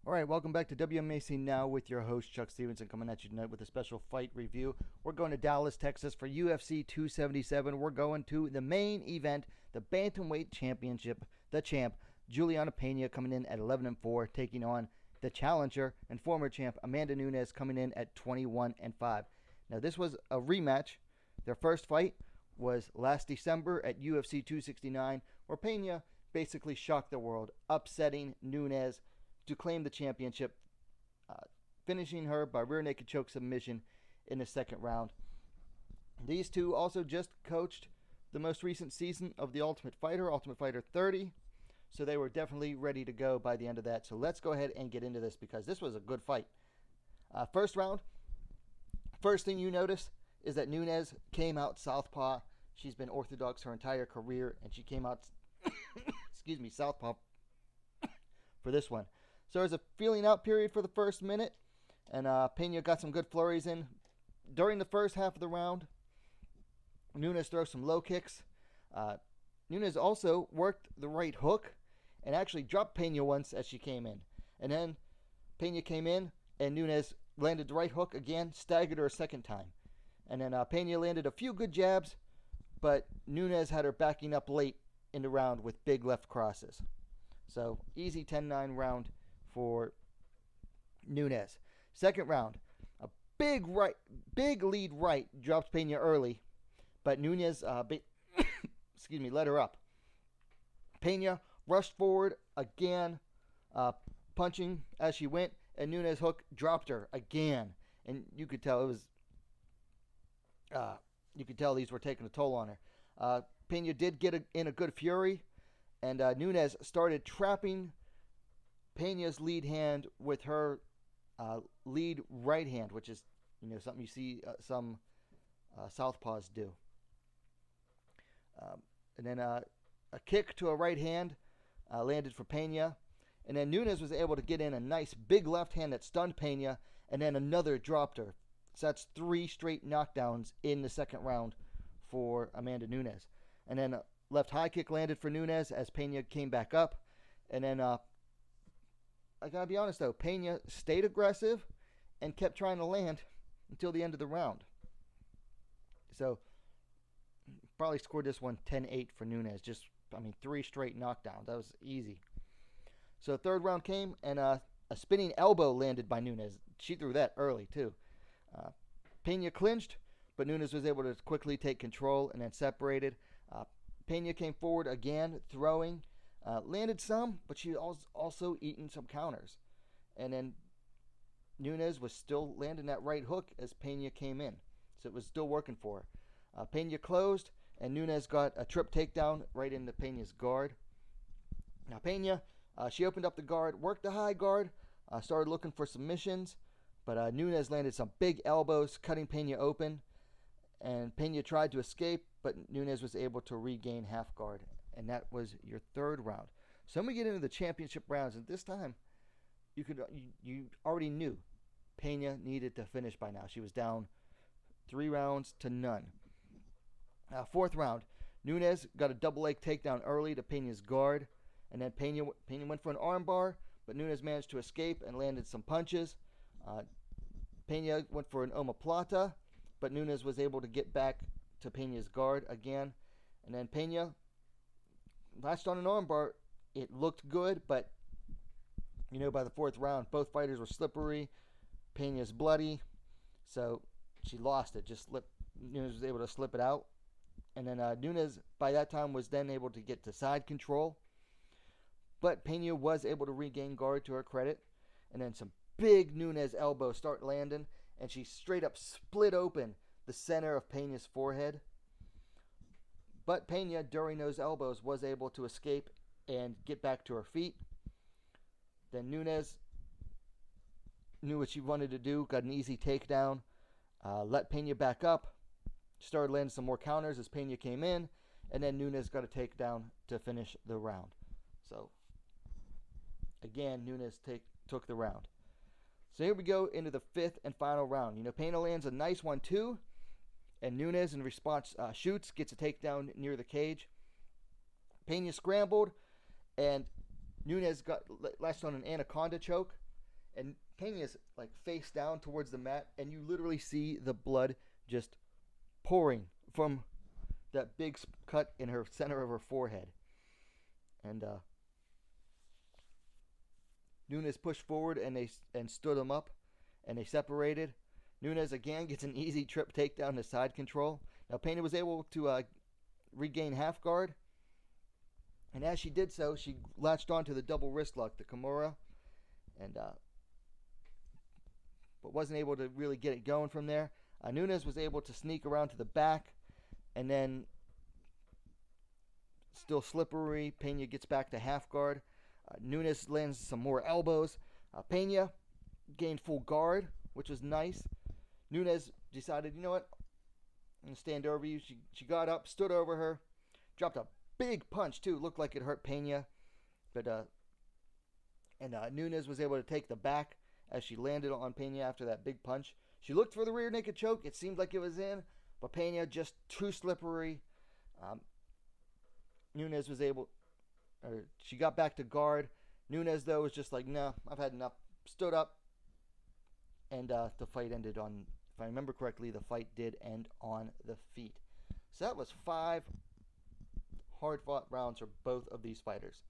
All right, welcome back to WMAC Now with your host, Chuck Stevenson, coming at you tonight with a special fight review. We're going to Dallas, Texas for UFC 277. We're going to the main event, the Bantamweight Championship, the champ, Julianna Pena, coming in at 11-4, taking on the challenger and former champ, Amanda Nunes, coming in at 21-5. Now, this was a rematch. Their first fight was last December at UFC 269, where Peña basically shocked the world, upsetting Nunes to claim the championship, finishing her by rear naked choke submission in the second round. These two also just coached the most recent season of The Ultimate Fighter 30, so they were definitely ready to go by the end of that. So let's go ahead and get into this because this was a good fight. First round, first thing you notice is that Nunes came out southpaw. She's been orthodox her entire career, and she came out, southpaw for this one. So there's a feeling out period for the first minute, and Peña got some good flurries in. During the first half of the round, Nunes throws some low kicks. Nunes also worked the right hook and actually dropped Peña once as she came in. And then Peña came in, and Nunes landed the right hook again, staggered her a second time. And then Peña landed a few good jabs, but Nunes had her backing up late in the round with big left crosses. So easy 10-9 round for Nunes. Second round, a big lead right dropped Peña early, but Nunes let her up. Peña rushed forward again, punching as she went, and Nunes' hook dropped her again. And you could tell these were taking a toll on her. Peña did get in a good fury, and Nunes started trapping Peña's lead hand with her lead right hand, which is something you see some southpaws do. And then a kick to a right hand landed for Peña, and then Nunes was able to get in a nice big left hand that stunned Peña, and then another dropped her. So that's 3 straight knockdowns in the second round for Amanda Nunes. And then a left high kick landed for Nunes as Peña came back up. And then, I gotta be honest though, Peña stayed aggressive and kept trying to land until the end of the round. So, probably scored this one 10-8 for Nunes. 3 straight knockdowns. That was easy. So, third round came, and a spinning elbow landed by Nunes. She threw that early, too. Peña clinched, but Nunes was able to quickly take control and then separated. Peña came forward again, throwing. Landed some, but she was also eating some counters. And then Nunes was still landing that right hook as Peña came in. So it was still working for her. Peña closed, and Nunes got a trip takedown right into Peña's guard. Now Peña, she opened up the guard, worked the high guard, started looking for submissions, but Nunes landed some big elbows, cutting Peña open. And Peña tried to escape, but Nunes was able to regain half guard. And that was your third round. So then we get into the championship rounds, and this time you already knew Peña needed to finish by now. She was down 3 rounds to none. Fourth round, Nunes got a double leg takedown early to Peña's guard, and then Peña went for an armbar, but Nunes managed to escape and landed some punches. Peña went for an omoplata, but Nunes was able to get back to Peña's guard again, and then Peña latched on an armbar. It looked good, but by the fourth round, both fighters were slippery. Peña's bloody, so she lost it. Nunes was able to slip it out, and then Nunes by that time was then able to get to side control, but Peña was able to regain guard to her credit, and then some big Nunes elbows start landing, and she straight up split open the center of Peña's forehead. But Peña, during those elbows, was able to escape and get back to her feet. Then Nunes knew what she wanted to do, got an easy takedown, let Peña back up, started landing some more counters as Peña came in, and then Nunes got a takedown to finish the round. So, again, Nunes took the round. So here we go into the fifth and final round. Peña lands a nice 1-2. And Nunes, in response, shoots, gets a takedown near the cage. Peña scrambled, and Nunes got latched on an anaconda choke and Peña's like face down towards the mat, and you literally see the blood just pouring from that big cut in her center of her forehead. And Nunes pushed forward and stood him up, and they separated. Nunes again gets an easy trip takedown to side control. Now Peña was able to regain half guard, and as she did so, she latched onto the double wrist lock, the Kimura, and but wasn't able to really get it going from there. Nunes was able to sneak around to the back, and then still slippery, Peña gets back to half guard. Nunes lands some more elbows. Peña gained full guard, which was nice. Nunes decided, you know what, I'm going to stand over you. She got up, stood over her, dropped a big punch too. Looked like it hurt Peña, but Nunes was able to take the back as she landed on Peña after that big punch. She looked for the rear naked choke. It seemed like it was in, but Peña just too slippery. Nunes was able, or she got back to guard. Nunes though was just like, no, I've had enough. Stood up, and the fight ended on, if I remember correctly, the fight did end on the feet. So that was 5 hard-fought rounds for both of these fighters.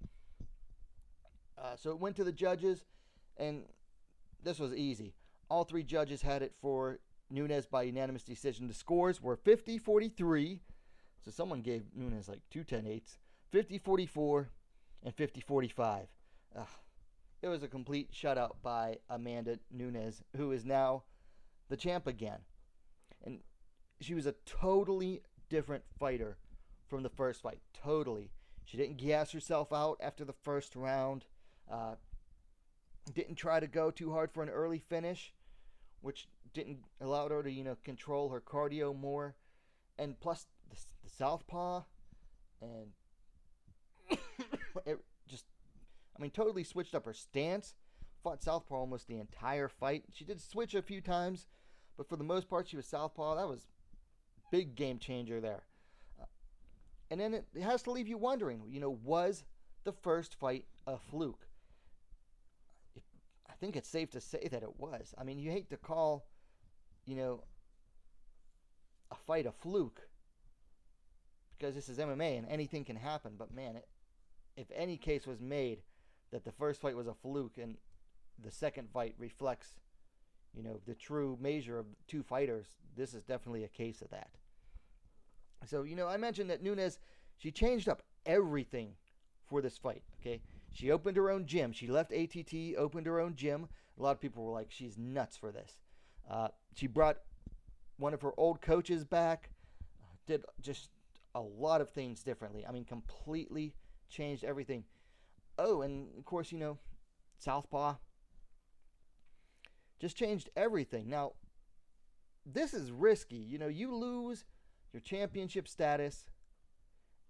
So it went to the judges, and this was easy. All 3 judges had it for Nunes by unanimous decision. The scores were 50-43. So someone gave Nunes like 2 10-8s. 50-44 and 50-45. It was a complete shutout by Amanda Nunes, who is now the champ again. And she was a totally different fighter from the first fight. Totally. She didn't gas herself out after the first round. Didn't try to go too hard for an early finish, which didn't allow her to, control her cardio more. And plus the southpaw, and it just, totally switched up her stance. Fought southpaw almost the entire fight. She did switch a few times, but for the most part, she was southpaw. That was a big game changer there. And then it has to leave you wondering, was the first fight a fluke? I think it's safe to say that it was. You hate to call, a fight a fluke, because this is MMA and anything can happen. But man, if any case was made that the first fight was a fluke and the second fight reflects, the true measure of 2 fighters, this is definitely a case of that. So, I mentioned that Nunes, she changed up everything for this fight, okay? She opened her own gym. She left ATT, opened her own gym. A lot of people were like, she's nuts for this. She brought one of her old coaches back, did just a lot of things differently. Completely changed everything. Oh, and of course, southpaw. Just changed everything. Now, this is risky. You lose your championship status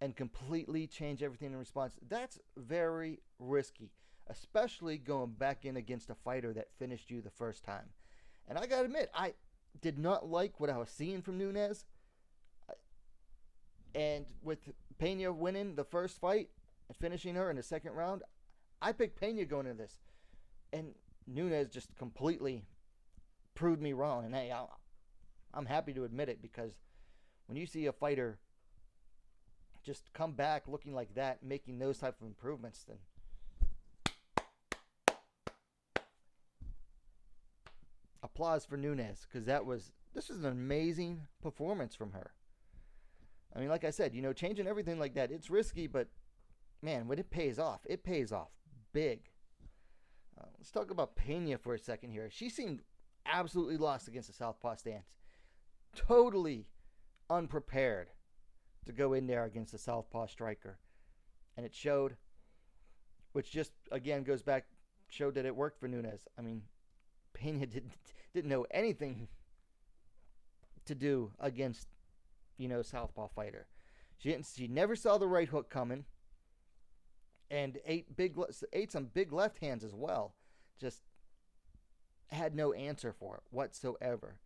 and completely change everything in response. That's very risky, especially going back in against a fighter that finished you the first time. And I gotta admit, I did not like what I was seeing from Nunes. And with Peña winning the first fight and finishing her in the second round, I picked Peña going into this. And Nunes just completely proved me wrong. And hey, I'm happy to admit it, because when you see a fighter just come back looking like that, making those type of improvements, then applause for Nunes, because this was an amazing performance from her. Like I said, changing everything like that, it's risky, but man, when it pays off big. Let's talk about Peña for a second here. She seemed absolutely lost against the southpaw stance. Totally unprepared to go in there against the southpaw striker. And it showed, which just, again, goes back, showed that it worked for Nunes. Peña didn't know anything to do against, southpaw fighter. She never saw the right hook coming, and ate some big left hands as well. Just had no answer for it whatsoever.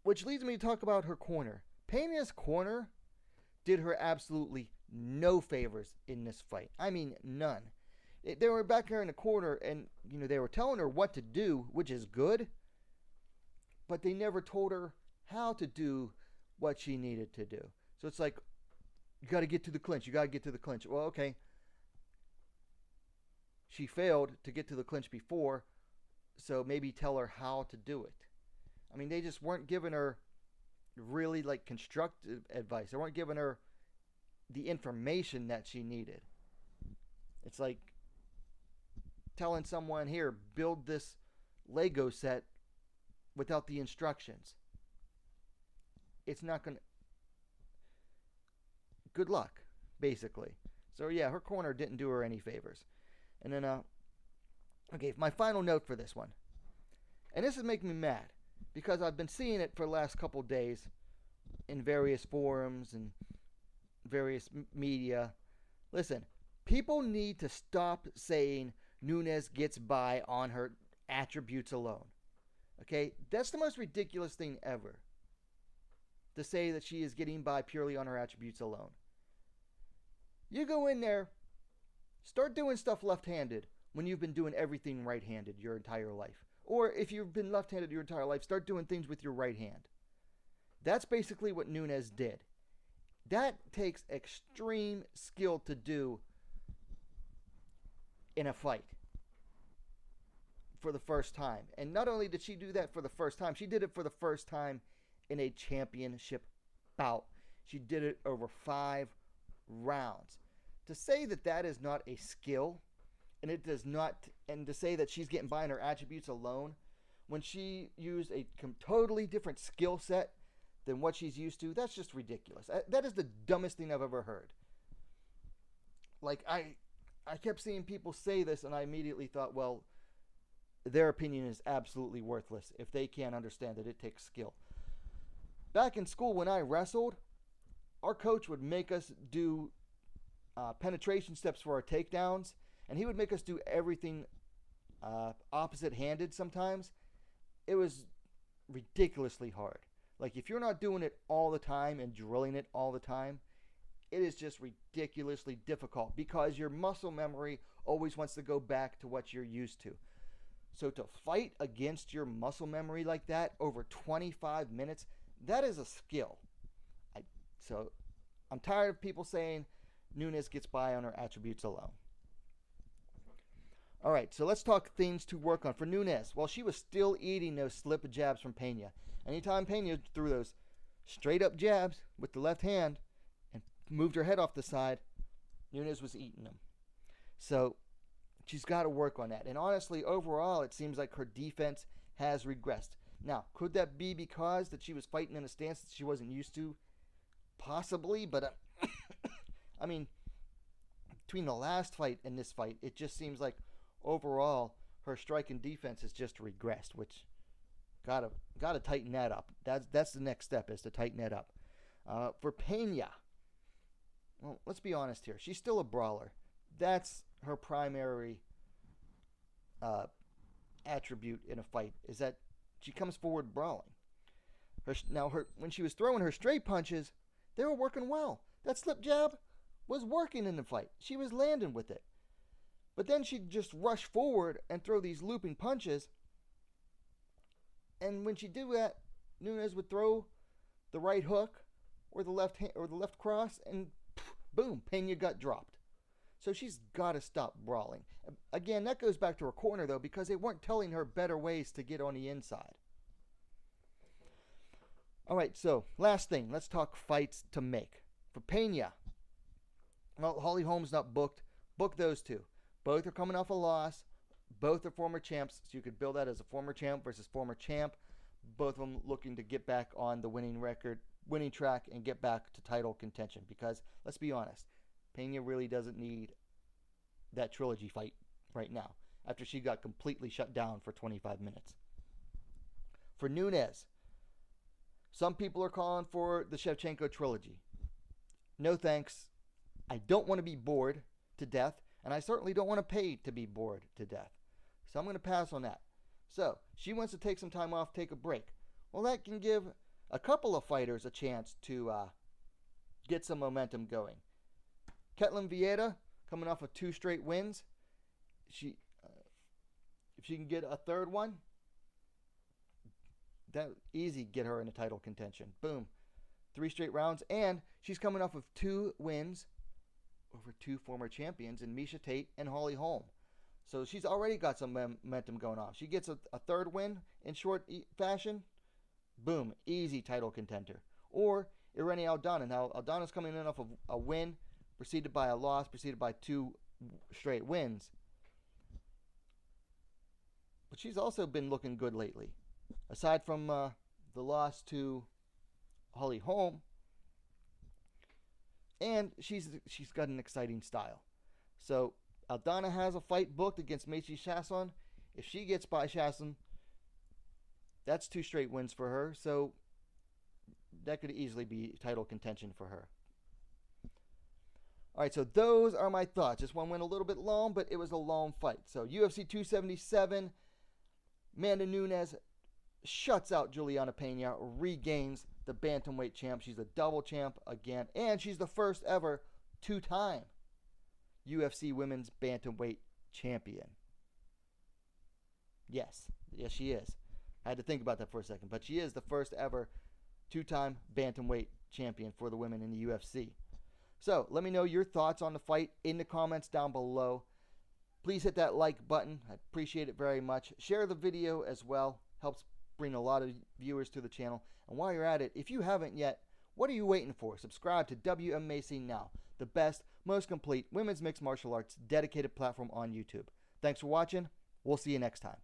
Which leads me to talk about her corner. Peña's corner did her absolutely no favors in this fight. None. They were back there in the corner, and they were telling her what to do, which is good, but they never told her how to do what she needed to do. So it's like, you got to get to the clinch. You got to get to the clinch. Well, okay. She failed to get to the clinch before, so maybe tell her how to do it. I mean, they just weren't giving her really like constructive advice. They weren't giving her the information that she needed. It's like telling someone, here, build this Lego set without the instructions. It's not going to... Good luck, basically. So yeah, her corner didn't do her any favors. And then, okay, my final note for this one. And this is making me mad, because I've been seeing it for the last couple days in various forums and various media. Listen, people need to stop saying Nunes gets by on her attributes alone. Okay? That's the most ridiculous thing ever, to say that she is getting by purely on her attributes alone. You go in there, start doing stuff left-handed when you've been doing everything right-handed your entire life. Or if you've been left-handed your entire life, start doing things with your right hand. That's basically what Nunes did. That takes extreme skill to do in a fight for the first time. And not only did she do that for the first time, she did it for the first time in a championship bout. She did it over 5 rounds. To say that that is not a skill, and it does not, and to say that she's getting by on her attributes alone, when she used a totally different skill set than what she's used to, that's just ridiculous. That is the dumbest thing I've ever heard. Like, I kept seeing people say this, and I immediately thought, well, their opinion is absolutely worthless if they can't understand that it takes skill. Back in school when I wrestled, our coach would make us do penetration steps for our takedowns, and he would make us do everything opposite-handed sometimes. It was ridiculously hard. Like, if you're not doing it all the time and drilling it all the time, it is just ridiculously difficult because your muscle memory always wants to go back to what you're used to. So to fight against your muscle memory like that over 25 minutes, that is a skill. So I'm tired of people saying Nunes gets by on her attributes alone. All right, so let's talk things to work on. For Nunes, well, she was still eating those slip jabs from Peña. Anytime Peña threw those straight-up jabs with the left hand and moved her head off the side, Nunes was eating them. So she's got to work on that. And honestly, overall, it seems like her defense has regressed. Now, could that be because that she was fighting in a stance that she wasn't used to? Possibly, but I mean, between the last fight and this fight, it just seems like overall her strike and defense has just regressed, which gotta tighten that up. That's the next step, is to tighten that up. For Peña, well, let's be honest here. She's still a brawler. That's her primary attribute in a fight, is that she comes forward brawling. When she was throwing her straight punches, they were working well. That slip jab was working in the fight. She was landing with it. But then she'd just rush forward and throw these looping punches. And when she do that, Nunes would throw the right hook or the left hand or the left cross, and boom, Peña got dropped. So she's got to stop brawling. Again, that goes back to her corner, though, because they weren't telling her better ways to get on the inside. All right, so last thing. Let's talk fights to make. For Peña, well, Holly Holm's not booked. Book those two. Both are coming off a loss. Both are former champs, so you could build that as a former champ versus former champ. Both of them looking to get back on the winning track, and get back to title contention. Because, let's be honest, Peña really doesn't need that trilogy fight right now, after she got completely shut down for 25 minutes. For Nunes, some people are calling for the Shevchenko trilogy. No thanks. I don't want to be bored to death, and I certainly don't want to pay to be bored to death. So I'm going to pass on that. So, she wants to take some time off, take a break. Well, that can give a couple of fighters a chance to get some momentum going. Ketlin Vieira, coming off of 2 straight wins. if she can get a third one, that easy get her in a title contention. Boom. 3 straight rounds, and she's coming off of 2 wins over 2 former champions in Miesha Tate and Holly Holm. So she's already got some momentum going on. She gets a third win in short fashion, boom, easy title contender. Or Irene Aldana. Now, Aldana's coming in off of a win, preceded by a loss, preceded by 2 straight wins. But she's also been looking good lately. Aside from the loss to Holly Holm, and she's got an exciting style. So Aldana has a fight booked against Macy Chiasson. If she gets by Chiasson, that's 2 straight wins for her. So that could easily be title contention for her. All right, so those are my thoughts. This one went a little bit long, but it was a long fight. So UFC 277, Amanda Nunes shuts out Julianna Pena, regains the Bantamweight champ. She's a double champ again, and she's the first ever 2-time UFC Women's Bantamweight champion. Yes, she is. I had to think about that for a second, but she is the first ever 2-time Bantamweight champion for the women in the UFC. So let me know your thoughts on the fight in the comments down below. Please hit that like button. I appreciate it very much. Share the video as well. Helps bring a lot of viewers to the channel. And while you're at it, if you haven't yet, what are you waiting for? Subscribe to Wmma now, the best, most complete women's mixed martial arts dedicated platform on YouTube. Thanks for watching. We'll see you next time.